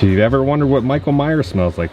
If you've ever wondered what Michael Myers smells like,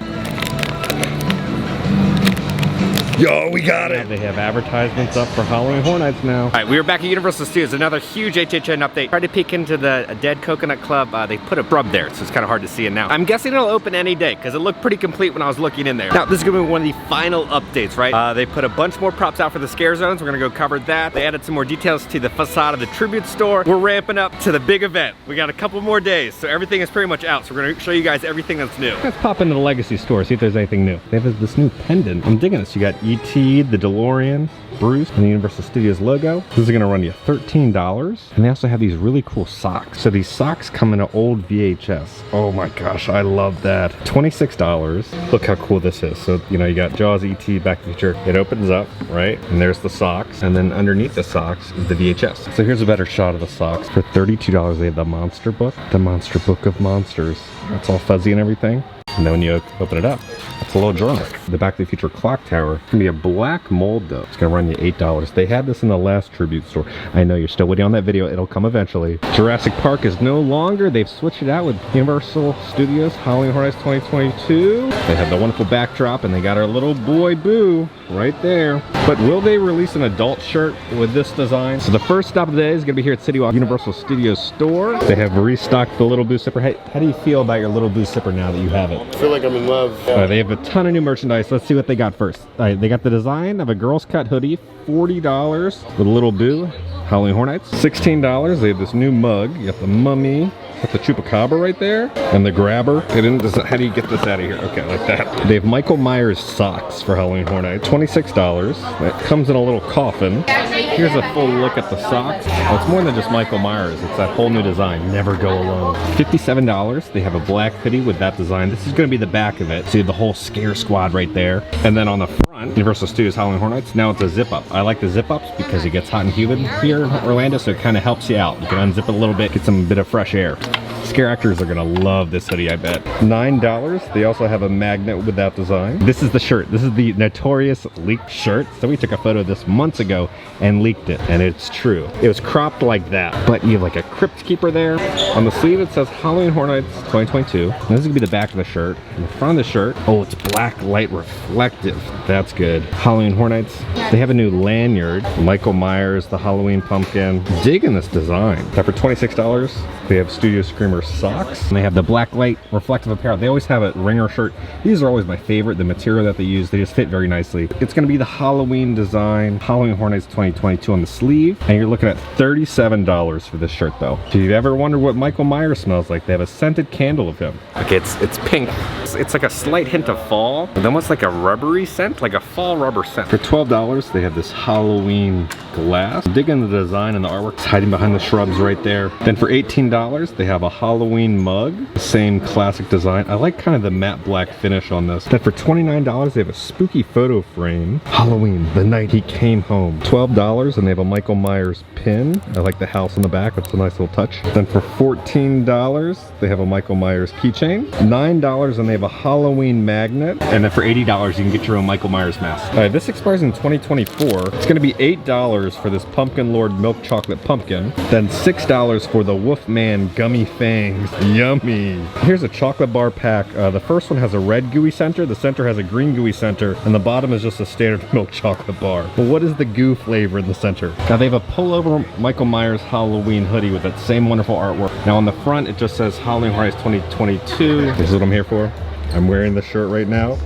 yo, we got it! They have advertisements up for Halloween Horror Nights now. All right, we are back at Universal Studios. Another huge HHN update. Tried to peek into the Dead Coconut Club. They put a shrub there, so it's kind of hard to see it now. I'm guessing it'll open any day, because it looked pretty complete when I was looking in there. Now, this is going to be one of the final updates, right? They put a bunch more props out for the scare zones. We're going to go cover that. They added some more details to the facade of the tribute store. We're ramping up to the big event. We got a couple more days, so everything is pretty much out. So we're going to show you guys everything that's new. Let's pop into the Legacy store, see if there's anything new. They have this new pendant. I'm digging this. You got E.T., the DeLorean, Bruce, and the Universal Studios logo. This is gonna run you $13. And they also have these really cool socks. So these socks come in an old VHS. Oh my gosh, I love that. $26. Look how cool this is. So, you know, you got Jaws, E.T., Back to the Future. It opens up, right? And there's the socks. And then underneath the socks is the VHS. So here's a better shot of the socks. For $32, they have the Monster Book. The Monster Book of Monsters. It's all fuzzy and everything. And then when you open it up, it's a little journal. The Back to the Future clock tower. It's gonna be a black mold though. It's gonna run you $8. They had this in the last tribute store. I know you're still waiting on that video. It'll come eventually. Jurassic Park is no longer. They've switched it out with Universal Studios Halloween Horror Nights 2022. They have the wonderful backdrop and they got our little boy Boo right there. But will they release an adult shirt with this design? So the first stop of the day is gonna be here at City Walk Universal Studios store. They have restocked the Little Boo zipper. How do you feel about your Little Boo zipper now that you have it? I feel like I'm in love. They have a ton of new merchandise. Let's see what they got first. They got the design of a Girls Cut hoodie, $40 with a Little Boo, Halloween Horror Nights. $16. They have this new mug. You got the mummy. Got the Chupacabra right there, and the grabber. How do you get this out of here? Okay, like that. They have Michael Myers socks for Halloween Horror Nights, $26. That comes in a little coffin. Here's a full look at the socks. Oh, it's more than just Michael Myers. It's that whole new design, Never Go Alone. $57. They have a black hoodie with that design. This is gonna be the back of it. So you have the whole scare squad right there. And then on the front, Universal Studios Halloween Horror Nights, now it's a zip up. I like the zip ups because it gets hot and humid here in Orlando, so it kind of helps you out. You can unzip it a little bit, get some bit of fresh air. Scare actors are gonna love this hoodie, I bet. $9. They also have a magnet with that design. This is the shirt. This is the notorious leaked shirt. So we took a photo of this months ago and leaked it, and it's true. It was cropped like that, but you have like a crypt keeper there. On the sleeve it says Halloween Horror Nights 2022. And this is gonna be the back of the shirt. In the front of the shirt, oh, it's black light reflective. That's good. Halloween Horror Nights. They have a new lanyard. Michael Myers, the Halloween pumpkin. Digging this design. Now for $26, they have Studio Screamer socks. And they have the black light reflective apparel. They always have a ringer shirt. These are always my favorite. The material that they use, they just fit very nicely. It's gonna be the Halloween design, Halloween Horror Nights 2022 on the sleeve. And you're looking at $37 for this shirt though. If you've ever wondered what Michael Myers smells like, they have a scented candle of him. Okay, it's pink. It's like a slight hint of fall, but almost like a rubbery scent, like a fall rubber scent. For $12, they have this Halloween glass. Dig into the design and the artwork. It's hiding behind the shrubs right there. Then for $18, they have a Halloween mug. Same classic design. I like kind of the matte black finish on this. Then for $29, they have a spooky photo frame. Halloween, the night he came home. $12, and they have a Michael Myers pin. I like the house on the back. That's a nice little touch. Then for $14, they have a Michael Myers keychain. $9, and they have a Halloween magnet. And then for $80, you can get your own Michael Myers mask. All right, this expires in 2024. It's gonna be $8 for this Pumpkin Lord milk chocolate pumpkin. Then $6 for the Wolfman gummy fangs. Yummy. Here's a chocolate bar pack. The first one has a red gooey center, the center has a green gooey center, and the bottom is just a standard milk chocolate bar. But what is the goo flavor in the center? Now they have a pullover Michael Myers Halloween hoodie with that same wonderful artwork. Now on the front it just says Halloween Horror Nights 2022. This is what I'm here for. I'm wearing the shirt right now.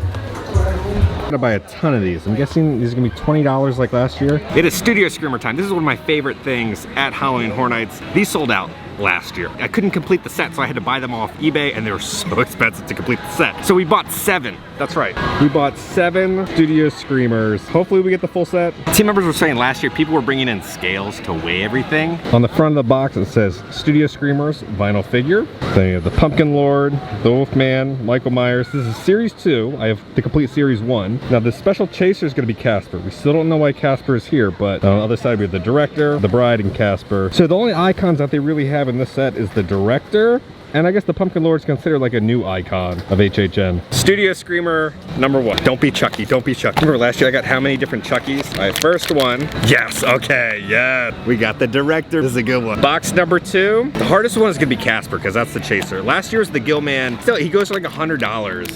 I'm gonna buy a ton of these. I'm guessing these are gonna be $20 like last year. It is Studio Screamer time. This is one of my favorite things at Halloween Horror Nights. These sold out last year. I couldn't complete the set, so I had to buy them off eBay, and they were so expensive to complete the set. So we bought 7. That's right. We bought 7 Studio Screamers. Hopefully we get the full set. Team members were saying last year people were bringing in scales to weigh everything. On the front of the box it says Studio Screamers vinyl figure. Then you have the Pumpkin Lord, the Wolfman, Michael Myers. This is Series 2. I have the complete Series 1. Now the special chaser is going to be Casper. We still don't know why Casper is here, but on the other side we have the director, the bride, and Casper. So the only icons that they really have in this set is the director And I guess the Pumpkin Lord is considered like a new icon of HHN. Studio Screamer #1. Don't be Chucky, don't be Chucky. Remember last year I got how many different Chuckies? All right, first one. Yes, okay, yeah. We got the director. This is a good one. Box #2. The hardest one is gonna be Casper, because that's the chaser. Last year's the Gill Man. Still, he goes for like $100.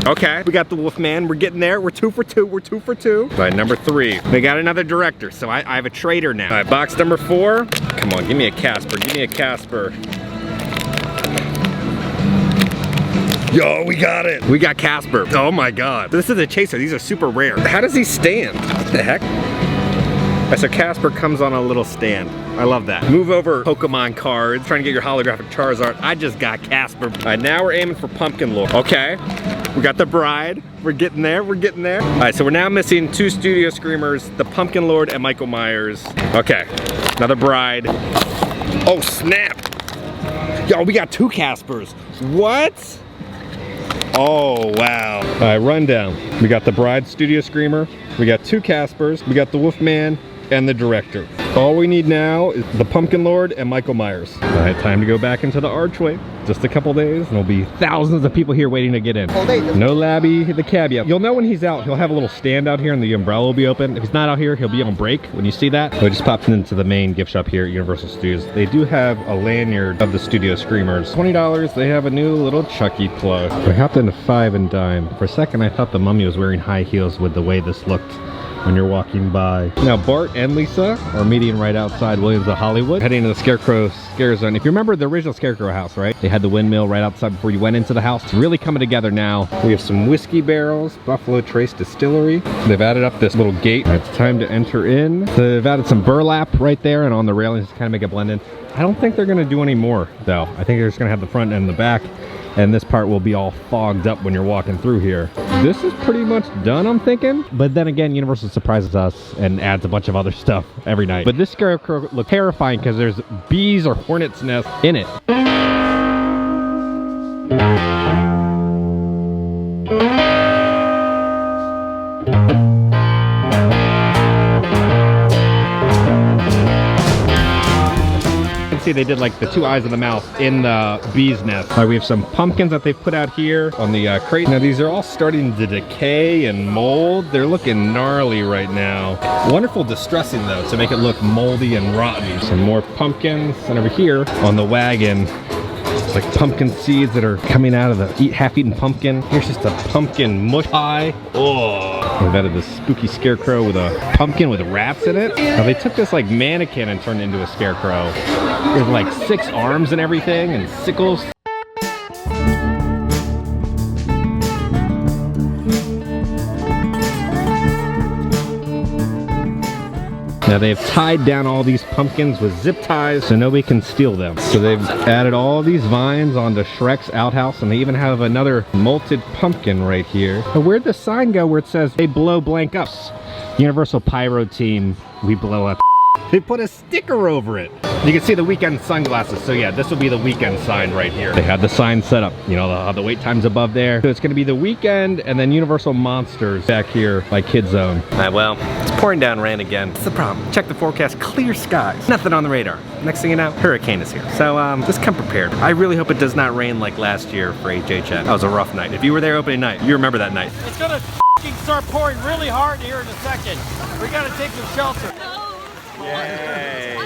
Okay, we got the Wolfman. We're getting there. We're 2 for 2. We're 2 for 2. All right, #3. We got another director, so I have a trader now. All right, box #4. Come on, give me a Casper. Give me a Casper. Yo, we got it. We got Casper. Oh my God. This is a chaser. These are super rare. How does he stand? What the heck? Right, so Casper comes on a little stand. I love that. Move over Pokemon cards. Trying to get your holographic Charizard. I just got Casper. All right, now we're aiming for Pumpkin Lord. Okay. We got the Bride. We're getting there. We're getting there. All right, so we're now missing 2 Studio Screamers, the Pumpkin Lord and Michael Myers. Okay. Another Bride. Oh, snap. Yo, we got 2 Caspers. What? Oh, wow. All right, rundown. We got the Bride Studio Screamer. We got 2 Caspers. We got the Wolfman and the director. All we need now is the Pumpkin Lord and Michael Myers. All right, time to go back into the archway. Just a couple days, and there'll be thousands of people here waiting to get in. No Labby, the cab yet. You'll know when he's out. He'll have a little stand out here, and the umbrella will be open. If he's not out here, he'll be on break. When you see that, so he just pops into the main gift shop here at Universal Studios. They do have a lanyard of the Studio Screamers. $20. They have a new little Chucky plug. I hopped into 5 and dime. For a second, I thought the mummy was wearing high heels with the way this looked when you're walking by. Now Bart and Lisa are meeting right outside Williams of Hollywood, heading to the Scarecrow Scare Zone. If you remember the original Scarecrow house, right? They had the windmill right outside before you went into the house. It's really coming together now. We have some whiskey barrels, Buffalo Trace Distillery. They've added up this little gate. It's time to enter in. They've added some burlap right there and on the railings to kind of make it blend in. I don't think they're gonna do any more though. I think they're just gonna have the front and the back, and this part will be all fogged up when you're walking through here. This is pretty much done, I'm thinking. But then again, Universal surprises us and adds a bunch of other stuff every night. But this Scarecrow looks terrifying because there's bees or hornets' nests in it. See, they did like the 2 eyes of the mouth in the bee's nest. We have some pumpkins that they've put out here on the crate. Now these are all starting to decay and mold. They're looking gnarly right now. Wonderful distressing though to make it look moldy and rotten. Some more pumpkins, and over here on the wagon, it's like pumpkin seeds that are coming out of the half-eaten pumpkin. Here's just a pumpkin mush pie. Oh, we've added this spooky scarecrow with a pumpkin with rats in it. Now they took this like mannequin and turned it into a scarecrow with like 6 arms and everything and sickles. Now they've tied down all these pumpkins with zip ties so nobody can steal them. So they've added all these vines onto Shrek's outhouse, and they even have another molted pumpkin right here. But where'd the sign go where it says they blow blank ups? Universal Pyro Team, we blow up. They put a sticker over it. You can see the weekend sunglasses. So yeah, this will be the weekend sign right here. They had the sign set up, you know, the wait time's above there. So it's gonna be the weekend and then Universal Monsters back here by Kid Zone. All right, well, it's pouring down rain again. What's the problem? Check the forecast, clear skies. Nothing on the radar. Next thing you know, hurricane is here. So just come prepared. I really hope it does not rain like last year for HHN. That was a rough night. If you were there opening night, you remember that night. It's gonna start pouring really hard here in a second. We gotta take some shelter. Yay.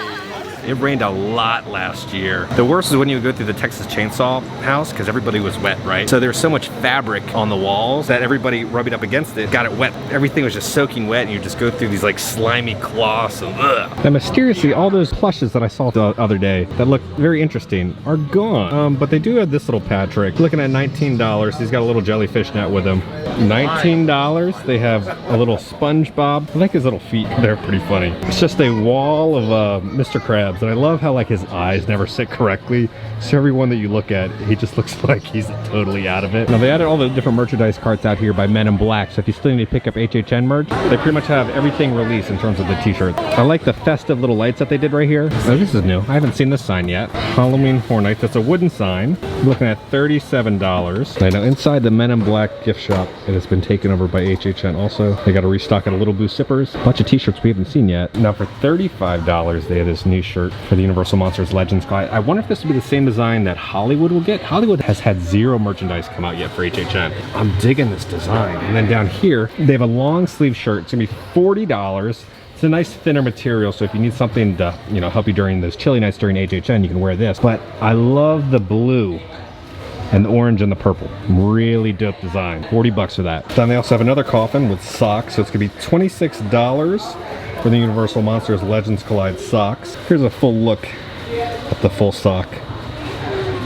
It rained a lot last year. The worst is when you go through the Texas Chainsaw house because everybody was wet, right? So there's so much fabric on the walls that everybody rubbing up against it got it wet. Everything was just soaking wet and you just go through these like slimy cloths and ugh. And mysteriously, all those plushes that I saw the other day that looked very interesting are gone. But they do have this little Patrick. Looking at $19. He's got a little jellyfish net with him. $19. They have a little SpongeBob. I like his little feet. They're pretty funny. It's just a wall of Mr. Krabs. And I love how like his eyes never sit correctly. So every one that you look at, he just looks like he's totally out of it. Now they added all the different merchandise carts out here by Men in Black. So if you still need to pick up HHN merch, they pretty much have everything released in terms of the t-shirts. I like the festive little lights that they did right here. Oh, this is new. I haven't seen this sign yet. Halloween Horror Nights. That's a wooden sign. I'm looking at $37. I know inside the Men in Black gift shop, it has been taken over by HHN also. They got a restock of Lil Boo zippers. A bunch of t-shirts we haven't seen yet. Now for $35, they have this new shirt shirt for the Universal Monsters Legends Collide. I wonder if this will be the same design that Hollywood will get. Hollywood has had zero merchandise come out yet for HHN. I'm digging this design. And then down here, they have a long sleeve shirt. It's gonna be $40. It's a nice thinner material, so if you need something to, you know, help you during those chilly nights during HHN, you can wear this. But I love the blue and the orange and the purple. Really dope design. 40 bucks for that. Then they also have another coffin with socks, so it's gonna be $26 for the Universal Monsters Legends Collide socks. Here's a full look at the full sock.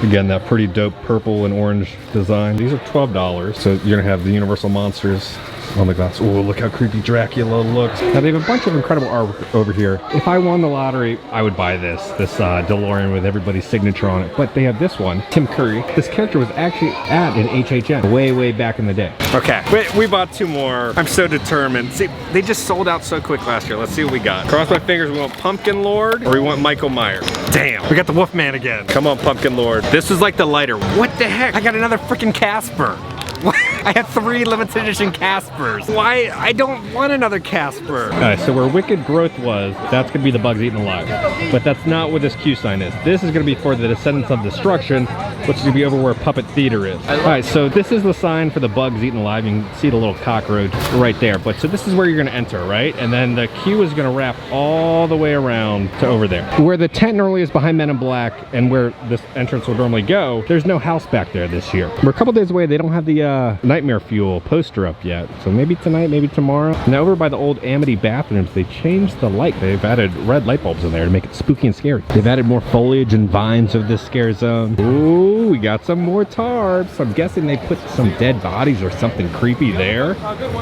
Again, that pretty dope purple and orange design. These are $12, so you're gonna have the Universal Monsters on the glass. Oh, look how creepy Dracula looks. Now they have a bunch of incredible artwork over here. If I won the lottery, I would buy this DeLorean with everybody's signature on it. But they have this one, Tim Curry. This character was actually at an HHN way back in the day. Okay, we bought two more. I'm so determined. See, they just sold out so quick last year. Let's see what we got. Cross my fingers, we want Pumpkin Lord or we want Michael Myers. Damn, we got the Wolfman again. Come on, Pumpkin Lord. This is like the lighter. What the heck? I got another freaking Casper. I had 3 limited edition Caspers. Why? I don't want another Casper. Alright, so where Wicked Growth was, that's gonna be the bugs eaten alive. But that's not what this Q sign is. This is gonna be for the Descendants of Destruction, which is gonna be over where Puppet Theater is. Alright, so this is the sign for the bugs eaten alive. You can see the little cockroach right there. But so this is where you're gonna enter, right? And then the Q is gonna wrap all the way around to over there. Where the tent normally is behind Men in Black and where this entrance would normally go, there's no house back there this year. We're a couple days away. They don't have the Nightmare Fuel poster up yet, so maybe tonight, maybe tomorrow. Now over by the old Amity bathrooms, they changed the light. They've added red light bulbs in there to make it spooky and scary. They've added more foliage and vines of this scare zone. Ooh, we got some more tarps. I'm guessing they put some dead bodies or something creepy there.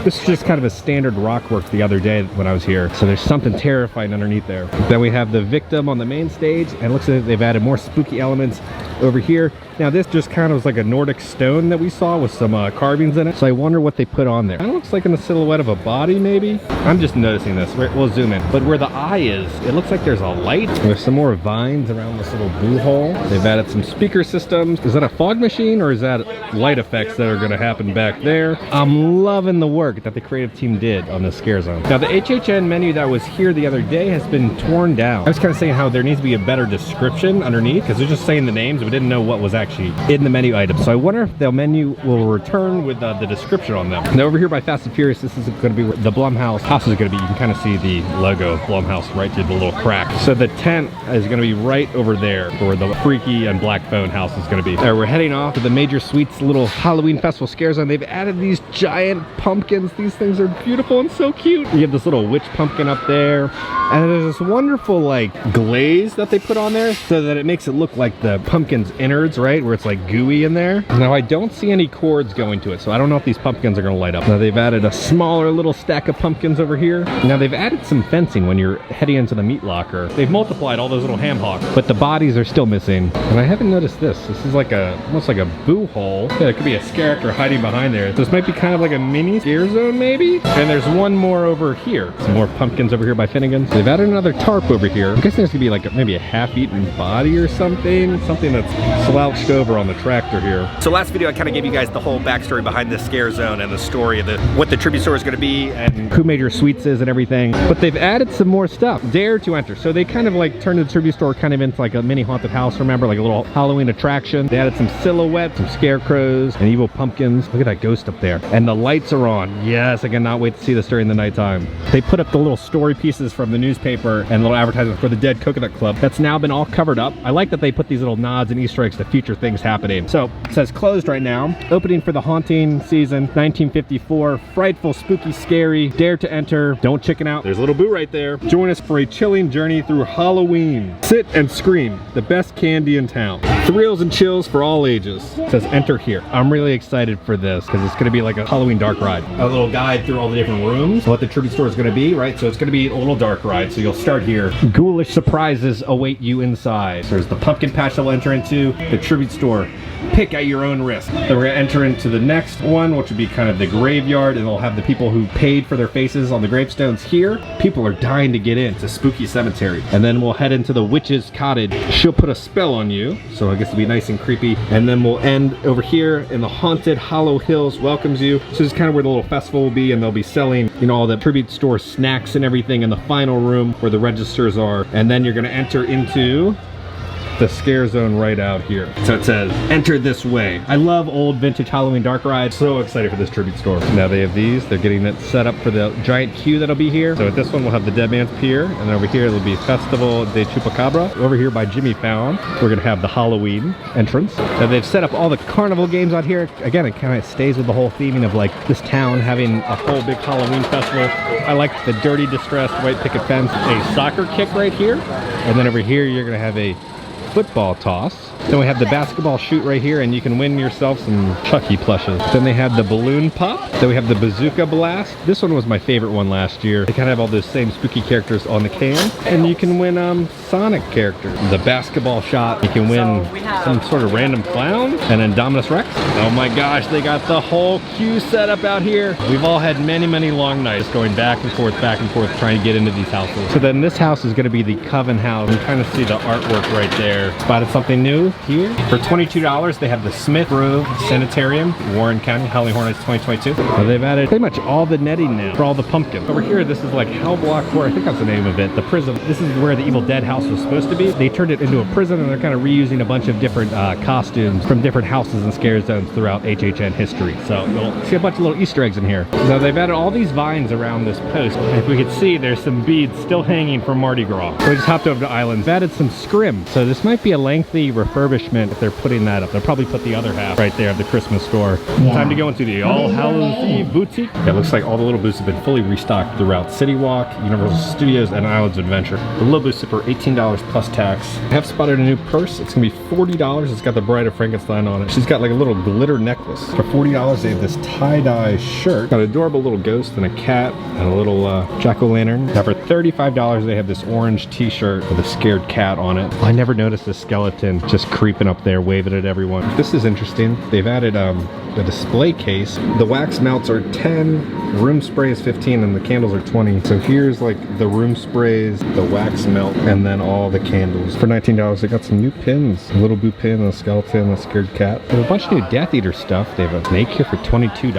This is just kind of a standard rock work the other day when I was here, so there's something terrifying underneath there. Then we have the victim on the main stage, and it looks like they've added more spooky elements over here. Now this just kind of was like a Nordic stone that we saw with some carvings in it. So I wonder what they put on there. It looks like in the silhouette of a body maybe. I'm just noticing this. We'll zoom in. But where the eye is, it looks like there's a light. There's some more vines around this little boo hole. They've added some speaker systems. Is that a fog machine or is that light effects that are going to happen back there? I'm loving the work that the creative team did on this scare zone. Now the HHN menu that was here the other day has been torn down. I was kind of saying how there needs to be a better description underneath because they're just saying the names. We didn't know what was actually in the menu items. So I wonder if the menu will return with the description on them. Now over here by Fast and Furious, this is going to be where the Blumhouse house is going to be. You can kind of see the logo of Blumhouse right through the little crack. So the tent is going to be right over there where the Freaky and Black Phone house is going to be. We're heading off to the Major Suites little Halloween festival scare zone. They've added these giant pumpkins. These things are beautiful and so cute. You have this little witch pumpkin up there. And there's this wonderful like glaze that they put on there so that it makes it look like the pumpkin's innards, right? Where it's like gooey in there. Now I don't see any cords going to it, so I don't know if these pumpkins are gonna light up. Now they've added a smaller little stack of pumpkins over here. Now they've added some fencing when you're heading into the meat locker. They've multiplied all those little ham hocks, but the bodies are still missing. And I haven't noticed this. This is like almost like a boo hole. Yeah, there could be a scare actor hiding behind there. This might be kind of like a mini scare zone maybe? And there's one more over here. Some more pumpkins over here by Finnegan's. They've added another tarp over here. I'm guessing there's gonna be like maybe a half-eaten body or something. Something that's slouched over on the tractor here. So last video I kind of gave you guys the whole backstory behind this scare zone and the story of what the tribute store is going to be and who Major Suites is and everything. But they've added some more stuff. Dare to enter. So they kind of like turned the tribute store kind of into like a mini haunted house, remember, like a little Halloween attraction. They added some silhouettes, some scarecrows, and evil pumpkins. Look at that ghost up there. And the lights are on. Yes, I cannot wait to see this during the nighttime. They put up the little story pieces from the newspaper and little advertisement for the Dead Coconut Club. That's now been all covered up. I like that they put these little nods and Easter eggs to future things happening. So it says closed right now. Opening for the haunting season 1954. Frightful, spooky, scary. Dare to enter. Don't chicken out. There's Lil Boo right there. Join us for a chilling journey through Halloween. Sit and scream. The best candy in town. Thrills and chills for all ages. It says enter here. I'm really excited for this because it's going to be like a Halloween dark ride. A little guide through all the different rooms, what the tribute store is going to be, right? So it's going to be a little dark ride. So you'll start here. Ghoulish surprises await you inside. So there's the pumpkin patch that we'll enter into, the tribute tribute store. Pick at your own risk. Then we're gonna enter into the next one, which would be kind of the graveyard, and they'll have the people who paid for their faces on the gravestones here. People are dying to get in. It's a spooky cemetery. And then we'll head into the witch's cottage. She'll put a spell on you, so I guess it'll be nice and creepy. And then we'll end over here in the haunted Hollow Hills welcomes you. So this is kind of where the little festival will be, and they'll be selling, you know, all the tribute store snacks and everything in the final room where the registers are. And then you're gonna enter into the scare zone right out here. So it says, enter this way. I love old vintage Halloween dark rides. So excited for this tribute store. Now they have these. They're getting it set up for the giant queue that'll be here. So at this one, we'll have the Dead Man's Pier. And then over here, it'll be Festival de Chupacabra. Over here by Jimmy Fallon, we're gonna have the Halloween entrance. Now they've set up all the carnival games out here. Again, it kind of stays with the whole theming of like this town having a whole big Halloween festival. I like the dirty, distressed white picket fence. A soccer kick right here. And then over here, you're gonna have a football toss. Then we have the basketball shoot right here, and you can win yourself some Chucky plushes. Then they have the balloon pop. Then we have the bazooka blast. This one was my favorite one last year. They kind of have all those same spooky characters on the can, and you can win Sonic characters. The basketball shot, you can win some sort of random clown, and then Dominus Rex. Oh my gosh, they got the whole queue set up out here. We've all had many long nights going back and forth, trying to get into these houses. So then this house is going to be the Coven house. You kind of see the artwork right there. Spotted something new here. For $22, they have the Smith Grove Sanitarium, Warren County, Halloween Horror Nights 2022. So they've added pretty much all the netting now for all the pumpkins. Over here, this is like Hell Block 4, I think that's the name of it, the prison. This is where the Evil Dead house was supposed to be. They turned it into a prison, and they're kind of reusing a bunch of different costumes from different houses and scare zones throughout HHN history. So you'll see a bunch of little Easter eggs in here. So they've added all these vines around this post. If we could see, there's some beads still hanging from Mardi Gras. So we just hopped over to Islands. They've added some scrim. So this might be a lengthy refurbishment if they're putting that up. They'll probably put the other half right there of the Christmas store. Yeah. Time to go into the All Hallows Eve boutique. It looks like all the little booths have been fully restocked throughout City Walk, Universal Studios, and Islands of Adventure. The Lil Boo for $18 plus tax. I have spotted a new purse. It's gonna be $40. It's got the Bride of Frankenstein on it. She's got like a little glitter necklace. For $40, they have this tie-dye shirt. Got an adorable little ghost and a cat and a little jack-o'-lantern. Now for $35, they have this orange t-shirt with a scared cat on it. I never noticed a skeleton just creeping up there, waving at everyone. This is interesting. They've added a display case. The wax melts are 10, room spray is 15, and the candles are 20. So here's like the room sprays, the wax melt, and then all the candles. For $19, they got some new pins. A Little Boo pin, a skeleton, a scared cat. They have a bunch of new Death Eater stuff. They have a snake here for $22.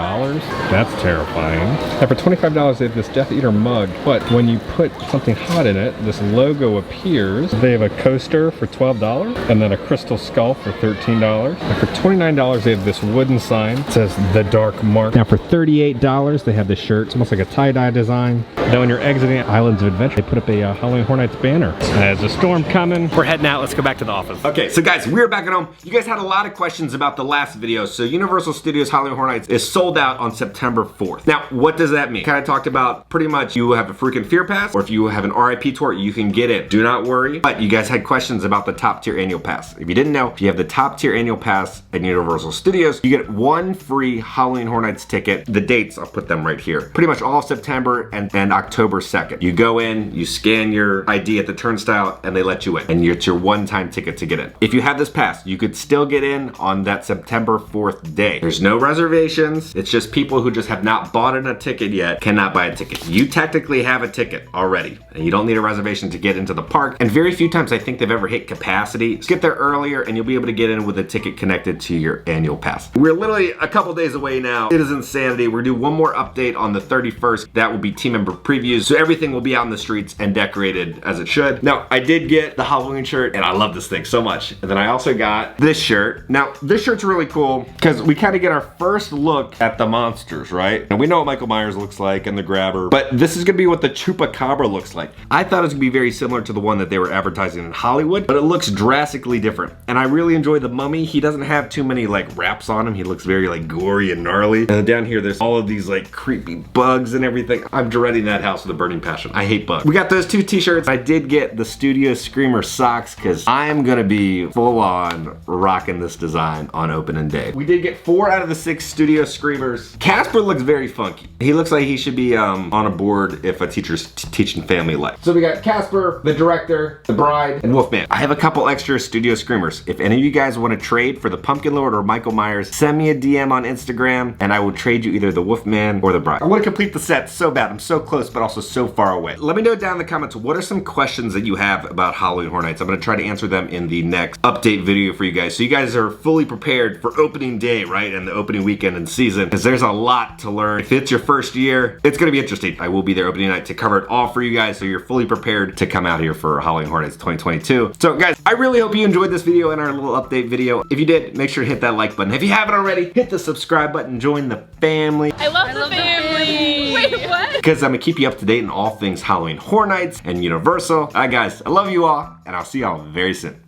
That's terrifying. And for $25, they have this Death Eater mug, but when you put something hot in it, this logo appears. They have a coaster for $12, and then a crystal skull for $13. And for $29, they have this wooden sign. It says The Dark Mark. Now for $38, they have this shirt. It's almost like a tie-dye design. Then when you're exiting Islands of Adventure, they put up a Halloween Horror Nights banner. There's a storm coming. We're heading out. Let's go back to the office. Okay, so guys, we're back at home. You guys had a lot of questions about the last video. So Universal Studios Halloween Horror Nights is sold out on September 4th. Now, what does that mean? Kind of talked about pretty much you have a freaking Fear Pass, or if you have an RIP tour, you can get in. Do not worry. But you guys had questions about the top tier annual pass. If you didn't know, if you have the top tier annual pass at Universal Studios, you get one free Halloween Horror Nights ticket. The dates, I'll put them right here. Pretty much all of September and October 2nd. You go in, you scan your ID at the turnstile, and they let you in. And it's your one-time ticket to get in. If you have this pass, you could still get in on that September 4th day. There's no reservations. It's just people who just have not bought in a ticket yet cannot buy a ticket. You technically have a ticket already, and you don't need a reservation to get into the park. And very few times I think they've ever hit capacity. Just get there earlier, and you'll be able to get in with a ticket connected to your annual pass. We're literally a couple days away now. It is insanity. We're gonna do one more update on the 31st. That will be team member previews. So everything will be out in the streets and decorated as it should. Now, I did get the Halloween shirt, and I love this thing so much. And then I also got this shirt. Now, this shirt's really cool because we kind of get our first look at the monsters, right? And we know what Michael Myers looks like and the Grabber, but this is gonna be what the Chupacabra looks like. I thought it was gonna be very similar to the one that they were advertising in Hollywood, but it looks drastically different. And I really enjoy the mummy. He doesn't have too many like wraps on him. He looks very like gory and gnarly. And then down here, there's all of these like creepy bugs and everything. I'm dreading that house with a burning passion. I hate bugs. We got those two t-shirts. I did get the Studio Screamer socks because I am gonna be full on rocking this design on opening day. We did get 4 out of the 6 Studio Screamers. Casper looks very funky. He looks like he should be on a board if a teacher's teaching family life. So we got Casper, the director, the bride, and Wolfman. I have a couple couple extra studio screamers. If any of you guys want to trade for the Pumpkin Lord or Michael Myers, send me a DM on Instagram and I will trade you either the Wolfman or the Bride. I want to complete the set so bad. I'm so close, but also so far away. Let me know down in the comments, what are some questions that you have about Halloween Horror Nights? I'm going to try to answer them in the next update video for you guys, so you guys are fully prepared for opening day, right? And the opening weekend and season, because there's a lot to learn. If it's your first year, it's going to be interesting. I will be there opening night to cover it all for you guys, so you're fully prepared to come out here for Halloween Horror Nights 2022. So guys, I really hope you enjoyed this video and our little update video. If you did, make sure to hit that like button. If you haven't already, hit the subscribe button, join the family. I love the family. Wait, what? Because I'm gonna keep you up to date on all things Halloween Horror Nights and Universal. All right guys, I love you all, and I'll see y'all very soon.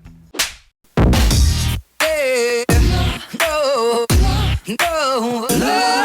No, no, no.